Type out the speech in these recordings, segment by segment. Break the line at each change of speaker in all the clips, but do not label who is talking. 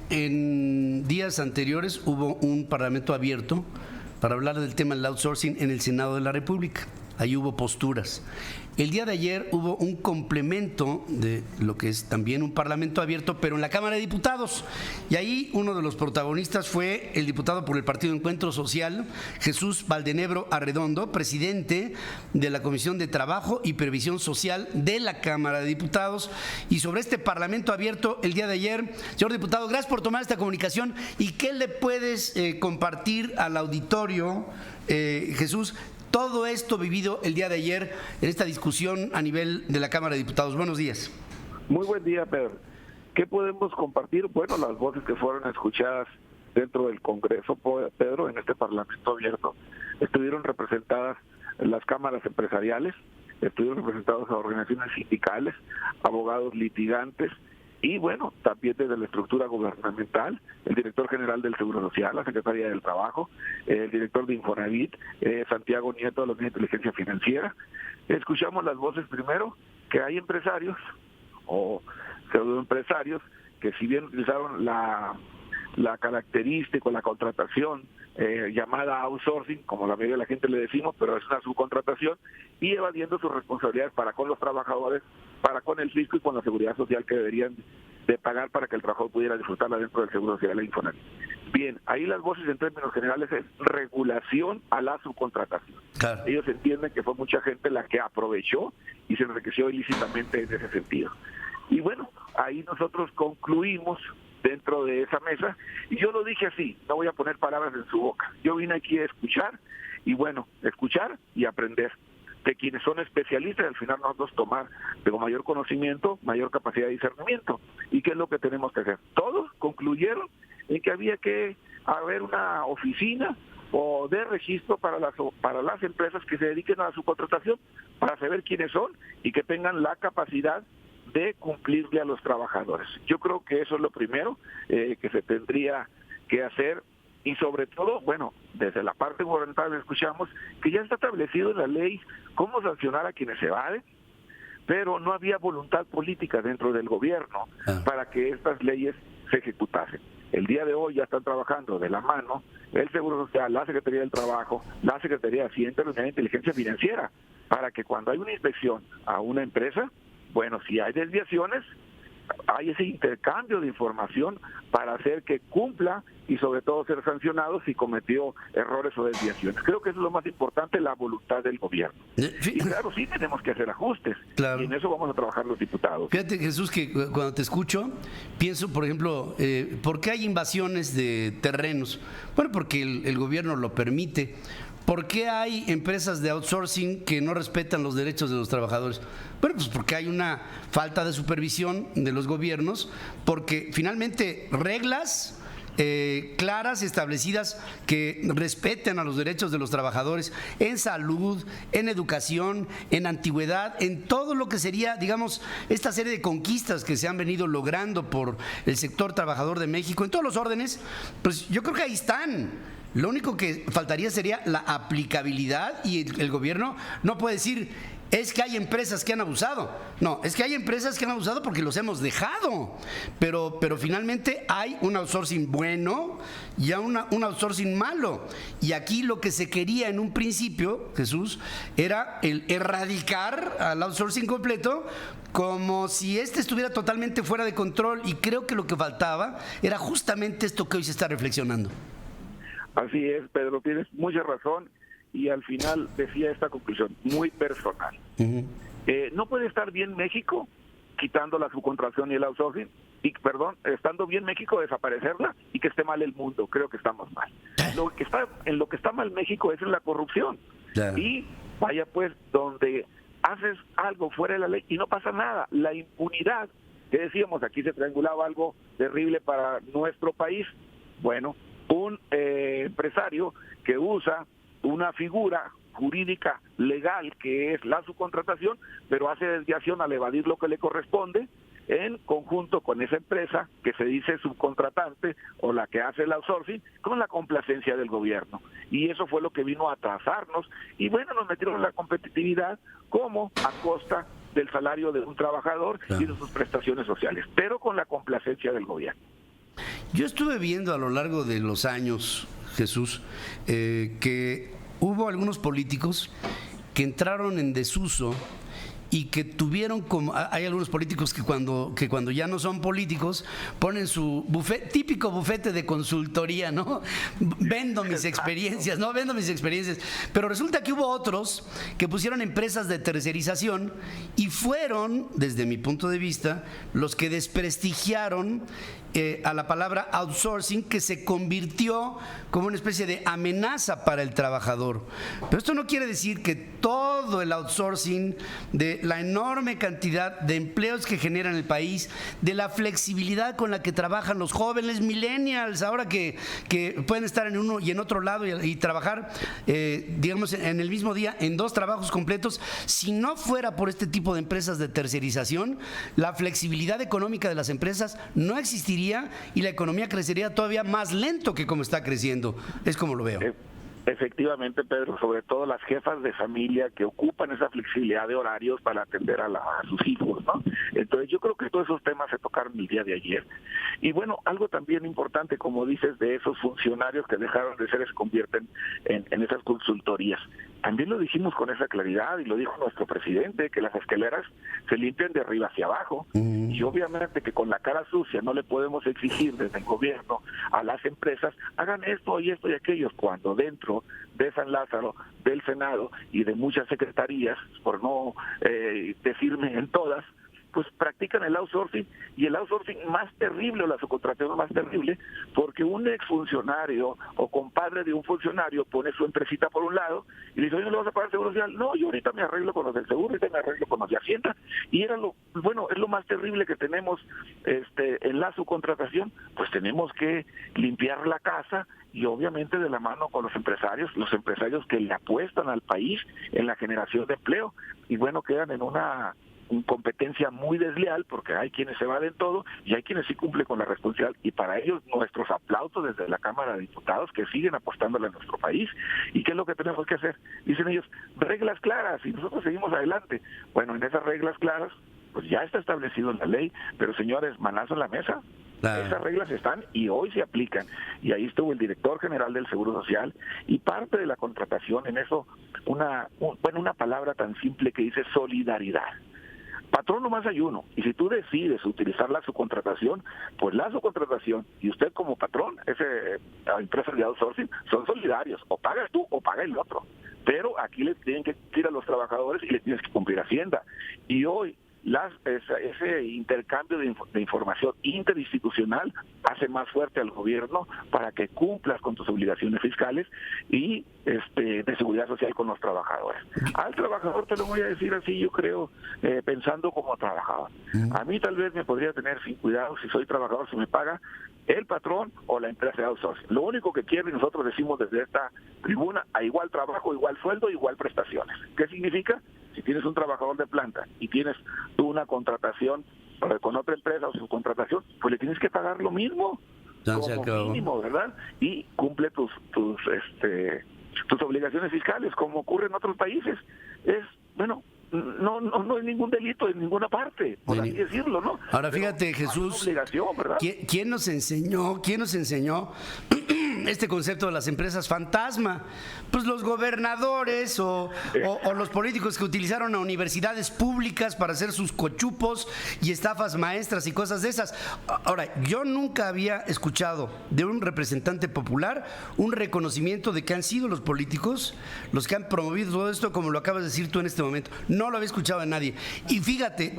En días anteriores hubo un parlamento abierto para hablar del tema del outsourcing en el Senado de la República. Ahí hubo posturas. El día de ayer hubo un complemento de lo que es también un parlamento abierto, pero en la Cámara de Diputados. Y ahí uno de los protagonistas fue el diputado por el Partido Encuentro Social, Jesús Valdenebro Arredondo, presidente de la Comisión de Trabajo y Previsión Social de la Cámara de Diputados. Y sobre este parlamento abierto el día de ayer, señor diputado, gracias por tomar esta comunicación. ¿Y qué le puedes compartir al auditorio, Jesús? Todo esto vivido el día de ayer en esta discusión a nivel de la Cámara de Diputados. Buenos días.
Muy buen día, Pedro. ¿Qué podemos compartir? Bueno, las voces que fueron escuchadas dentro del Congreso, Pedro, en este Parlamento abierto, estuvieron representadas las cámaras empresariales, estuvieron representadas a organizaciones sindicales, abogados litigantes, y bueno, también desde la estructura gubernamental, el director general del Seguro Social, la secretaria del Trabajo, el director de Infonavit, Santiago Nieto de la Unidad de Inteligencia Financiera. Escuchamos las voces primero, que hay empresarios o pseudoempresarios que si bien utilizaron la característica o la contratación llamada outsourcing, como la mayoría de la gente le decimos, pero es una subcontratación, y evadiendo sus responsabilidades para con los trabajadores, para con el fisco y con la seguridad social que deberían de pagar para que el trabajador pudiera disfrutarla dentro del Seguro Social e Infonavit. Bien, ahí las voces en términos generales es regulación a la subcontratación. Claro. Ellos entienden que fue mucha gente la que aprovechó y se enriqueció ilícitamente en ese sentido. Y bueno, ahí nosotros concluimos dentro de esa mesa, y yo lo dije así, no voy a poner palabras en su boca, yo vine aquí a escuchar, y bueno, escuchar y aprender de quienes son especialistas, y al final nosotros tomar de mayor conocimiento, mayor capacidad de discernimiento, y qué es lo que tenemos que hacer. Todos concluyeron en que había que haber una oficina o de registro para las empresas que se dediquen a la subcontratación, para saber quiénes son y que tengan la capacidad de cumplirle a los trabajadores. Yo creo que eso es lo primero que se tendría que hacer, y sobre todo, bueno, desde la parte gubernamental escuchamos que ya está establecido en la ley cómo sancionar a quienes se evaden, pero no había voluntad política dentro del gobierno para que estas leyes se ejecutasen. El día de hoy ya están trabajando de la mano el Seguro Social, la Secretaría del Trabajo, la Secretaría de Hacienda, la Unidad de Inteligencia Financiera, para que cuando hay una inspección a una empresa, bueno, si hay desviaciones, hay ese intercambio de información para hacer que cumpla y sobre todo ser sancionado si cometió errores o desviaciones. Creo que eso es lo más importante, la voluntad del gobierno. Y claro, sí tenemos que hacer ajustes, claro, y en eso vamos a trabajar los diputados.
Fíjate, Jesús, que cuando te escucho, pienso, por ejemplo, ¿por qué hay invasiones de terrenos? Bueno, porque el gobierno lo permite. ¿Por qué hay empresas de outsourcing que no respetan los derechos de los trabajadores? Bueno, pues porque hay una falta de supervisión de los gobiernos, porque finalmente reglas claras, establecidas, que respeten a los derechos de los trabajadores en salud, en educación, en antigüedad, en todo lo que sería, digamos, esta serie de conquistas que se han venido logrando por el sector trabajador de México, en todos los órdenes, pues yo creo que ahí están. Lo único que faltaría sería la aplicabilidad, y el gobierno no puede decir, es que hay empresas que han abusado. No, es que hay empresas que han abusado porque los hemos dejado. Pero finalmente hay un outsourcing bueno y un outsourcing malo. Y aquí lo que se quería en un principio, Jesús, era el erradicar al outsourcing completo, como si este estuviera totalmente fuera de control. Y creo que lo que faltaba era justamente esto que hoy se está reflexionando.
Así es, Pedro, tienes mucha razón, y al final decía esta conclusión, muy personal. No puede estar bien México quitando la subcontratación y el outsourcing, y estando bien México desaparecerla, y que esté mal el mundo. Creo que estamos mal. En lo que está mal México es en la corrupción. Claro. Y vaya pues, donde haces algo fuera de la ley y no pasa nada, la impunidad, que decíamos, aquí se triangulaba algo terrible para nuestro país. Bueno, un empresario que usa una figura jurídica legal que es la subcontratación, pero hace desviación al evadir lo que le corresponde, en conjunto con esa empresa que se dice subcontratante o la que hace el outsourcing, con la complacencia del gobierno. Y eso fue lo que vino a atrasarnos, y bueno, nos metieron en la competitividad como a costa del salario de un trabajador y de sus prestaciones sociales, pero con la complacencia del gobierno.
Yo estuve viendo a lo largo de los años, Jesús, que hubo algunos políticos que entraron en desuso y que tuvieron como hay algunos políticos que cuando ya no son políticos ponen su típico bufete de consultoría, ¿no? Vendo mis experiencias, pero resulta que hubo otros que pusieron empresas de tercerización y fueron, desde mi punto de vista, los que desprestigiaron a la palabra outsourcing, que se convirtió como una especie de amenaza para el trabajador. Pero esto no quiere decir que todo el outsourcing, de la enorme cantidad de empleos que genera en el país, de la flexibilidad con la que trabajan los jóvenes millennials, ahora que pueden estar en uno y en otro lado y trabajar, digamos, en el mismo día en 2 trabajos completos, si no fuera por este tipo de empresas de tercerización, la flexibilidad económica de las empresas no existiría y la economía crecería todavía más lento que como está creciendo. Es como lo veo.
Efectivamente, Pedro, sobre todo las jefas de familia que ocupan esa flexibilidad de horarios para atender a sus hijos, ¿no? Entonces yo creo que todos esos temas se tocaron el día de ayer. Y bueno, algo también importante, como dices, de esos funcionarios que dejaron de ser y se convierten en esas consultorías. También lo dijimos con esa claridad y lo dijo nuestro presidente, que las escaleras se limpian de arriba hacia abajo. Y obviamente que con la cara sucia no le podemos exigir desde el gobierno a las empresas, hagan esto y aquello, cuando dentro de San Lázaro, del Senado y de muchas secretarías, por no decirme en todas, pues practican el outsourcing, y el outsourcing más terrible, o la subcontratación más terrible, porque un exfuncionario o compadre de un funcionario pone su empresita por un lado y le dice, oye, ¿no le vas a pagar seguro social? No, yo ahorita me arreglo con los del seguro, ahorita me arreglo con los de Hacienda, y es lo más terrible que tenemos en la subcontratación. Pues tenemos que limpiar la casa, y obviamente de la mano con los empresarios que le apuestan al país en la generación de empleo, y bueno, quedan en una competencia muy desleal, porque hay quienes se valen todo y hay quienes sí cumplen con la responsabilidad, y para ellos nuestros aplausos desde la Cámara de Diputados, que siguen apostándole a nuestro país. ¿Y qué es lo que tenemos que hacer? Dicen ellos, reglas claras, y nosotros seguimos adelante. Bueno, en esas reglas claras, pues ya está establecido en la ley, pero señores, manazo en la mesa. Claro. Esas reglas están y hoy se aplican, y ahí estuvo el director general del Seguro Social, y parte de la contratación en eso, una palabra tan simple que dice solidaridad. Patrón nomás hay uno, y si tú decides utilizar la subcontratación, pues la subcontratación y usted como patrón, empresa de outsourcing, son solidarios, o pagas tú o paga el otro, pero aquí le tienen que ir a los trabajadores y le tienes que cumplir Hacienda. Y hoy ese intercambio de información interinstitucional hace más fuerte al gobierno para que cumplas con tus obligaciones fiscales y de seguridad social con los trabajadores. Al trabajador te lo voy a decir así, yo creo, pensando como trabajador. A mí tal vez me podría tener sin cuidado si soy trabajador, si me paga el patrón o la empresa de outsourcing. Lo único que quiero, y nosotros decimos desde esta tribuna, a igual trabajo, igual sueldo, igual prestaciones. ¿Qué significa? Si tienes un trabajador de planta y tienes tú una contratación con otra empresa o subcontratación, pues le tienes que pagar lo mismo, como mínimo, ¿verdad? Y cumple tus obligaciones fiscales, como ocurre en otros países. No hay ningún delito en ninguna parte, por así decirlo, ¿no?
Ahora fíjate, Jesús, ¿quién nos enseñó este concepto de las empresas fantasma? Pues los gobernadores o los políticos que utilizaron a universidades públicas para hacer sus cochupos y estafas maestras y cosas de esas. Ahora, yo nunca había escuchado de un representante popular un reconocimiento de que han sido los políticos los que han promovido todo esto, como lo acabas de decir tú en este momento. No lo había escuchado de nadie. Y fíjate,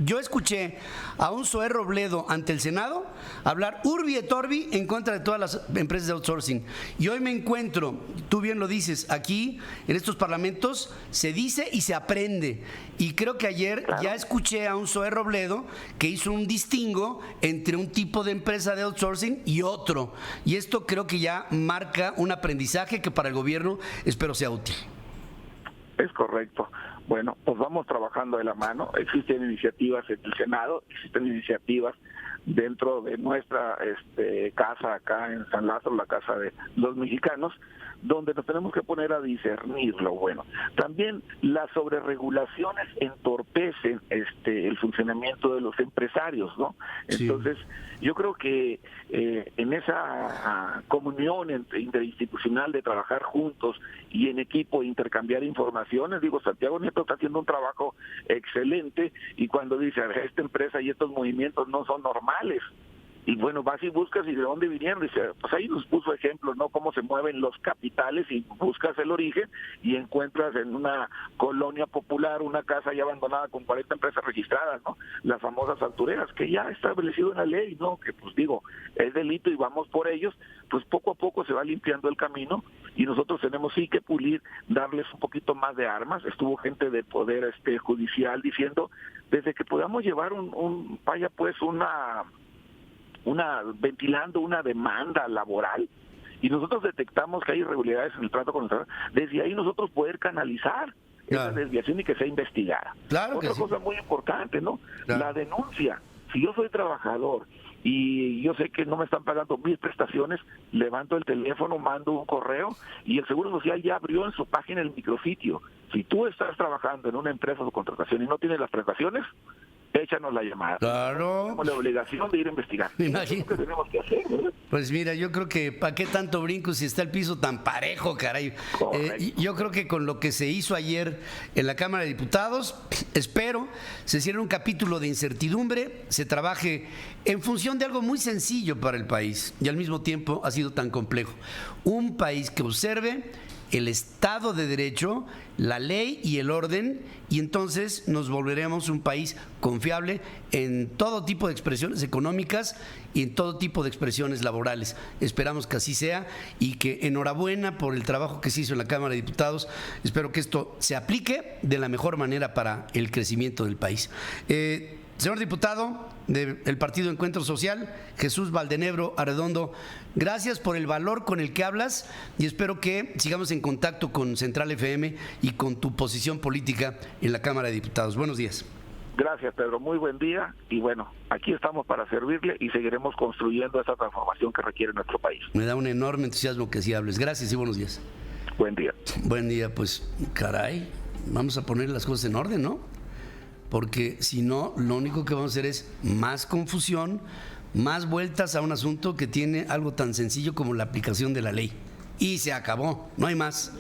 yo escuché a un Zoé Robledo ante el Senado hablar urbi et orbi en contra de todas las empresas de outsourcing. Y hoy me encuentro, tú bien lo dices, aquí en estos parlamentos se dice y se aprende. Y creo que ayer ya escuché a un Zoé Robledo que hizo un distingo entre un tipo de empresa de outsourcing y otro. Y esto creo que ya marca un aprendizaje que para el gobierno espero sea útil.
Es correcto. Bueno, pues vamos trabajando de la mano. Existen iniciativas en el Senado, existen iniciativas dentro de nuestra casa acá en San Lázaro, la casa de los mexicanos, donde nos tenemos que poner a discernir lo bueno. También las sobreregulaciones entorpecen el funcionamiento de los empresarios, ¿no?
Sí.
Entonces, yo creo que en esa comunión interinstitucional de trabajar juntos y en equipo intercambiar informaciones, digo, Santiago Nieto está haciendo un trabajo excelente, y cuando dice, esta empresa y estos movimientos no son normales, y bueno, vas y buscas y de dónde vinieron, dice, pues ahí nos puso ejemplos, ¿no? Cómo se mueven los capitales, y buscas el origen y encuentras en una colonia popular una casa ya abandonada con 40 empresas registradas, ¿no? Las famosas altureras, que ya ha establecido en la ley, ¿no? Que pues digo, es delito y vamos por ellos, pues poco a poco se va limpiando el camino, y nosotros tenemos sí que pulir, darles un poquito más de armas. Estuvo gente del poder judicial diciendo, desde que podamos llevar ventilando una demanda laboral, y nosotros detectamos que hay irregularidades en el trato con los trabajadores, desde ahí nosotros poder canalizar esa desviación y que sea investigada.
Claro.
Otra cosa muy importante, ¿no?
Claro.
La denuncia. Si yo soy trabajador y yo sé que no me están pagando mis prestaciones, levanto el teléfono, mando un correo, y el Seguro Social ya abrió en su página el micrositio. Si tú estás trabajando en una empresa de contratación y no tienes las prestaciones, échanos la llamada.
Claro.
Tenemos la obligación de ir a investigar.
Imagínate.
Es lo que tenemos que hacer, ¿verdad?
Pues mira, yo creo que ¿para qué tanto brinco si está el piso tan parejo, caray? Yo creo que con lo que se hizo ayer en la Cámara de Diputados, espero se cierre un capítulo de incertidumbre, se trabaje en función de algo muy sencillo para el país, y al mismo tiempo ha sido tan complejo. Un país que observe el Estado de Derecho, la ley y el orden, y entonces nos volveremos un país confiable en todo tipo de expresiones económicas y en todo tipo de expresiones laborales. Esperamos que así sea, y que enhorabuena por el trabajo que se hizo en la Cámara de Diputados. Espero que esto se aplique de la mejor manera para el crecimiento del país. Señor diputado del Partido Encuentro Social, Jesús Valdenebro Arredondo, gracias por el valor con el que hablas, y espero que sigamos en contacto con Central FM y con tu posición política en la Cámara de Diputados. Buenos días.
Gracias, Pedro. Muy buen día, y bueno, aquí estamos para servirle y seguiremos construyendo esa transformación que requiere nuestro país.
Me da un enorme entusiasmo que sí hables. Gracias y buenos días.
Buen día.
Buen día, pues caray, vamos a poner las cosas en orden, ¿no? Porque si no, lo único que vamos a hacer es más confusión, más vueltas a un asunto que tiene algo tan sencillo como la aplicación de la ley. Y se acabó, no hay más.